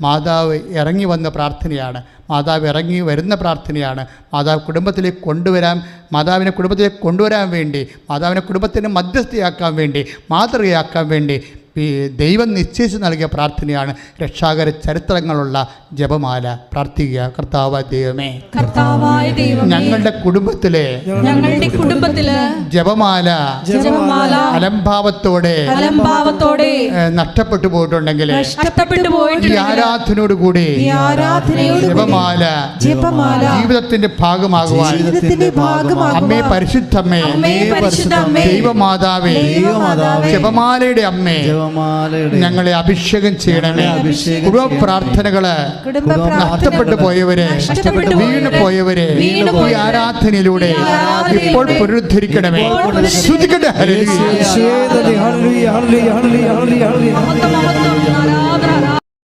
മാതാവ് ഇറങ്ങി വന്ന പ്രാർത്ഥനയാണ്. മാതാവ് ഇറങ്ങി വരുന്ന പ്രാർത്ഥനയാണ്. മാതാവിനെ കുടുംബത്തിലേക്ക് കൊണ്ടുവരാൻ വേണ്ടി, മാതാവിനെ കുടുംബത്തിന് മധ്യസ്ഥയാക്കാൻ വേണ്ടി, മാതൃകയാക്കാൻ വേണ്ടി ദൈവം നിശ്ചയിച്ച് നൽകിയ പ്രാർത്ഥനയാണ്. രക്ഷാകര ചരിത്രങ്ങളുള്ള ജപമാല പ്രാർത്ഥിക്കുക. കർത്താവായ ദൈവമേ, ഞങ്ങളുടെ കുടുംബത്തിലെ ജപമാല അലംഭാവത്തോടെ നഷ്ടപ്പെട്ടു പോയിട്ടുണ്ടെങ്കിൽ ഈ ആരാധനയോടുകൂടി ജപമാല ജീവിതത്തിന്റെ ഭാഗമാകുവാൻ അമ്മേ, പരിശുദ്ധമ്മേ, ദൈവമാതാവേ, ജപമാലയുടെ അമ്മേ, ഞങ്ങളെ അഭിഷേകം ചെയ്യണമേ. കുടുംബ പ്രാർത്ഥനകള് നഷ്ടപ്പെട്ടു പോയവരെ, വീണു പോയവരെ ഈ ആരാധനയിലൂടെ ഇപ്പോൾ പുനരുദ്ധരിക്കണമേ. ശ്രുതിക്കട്ടെ.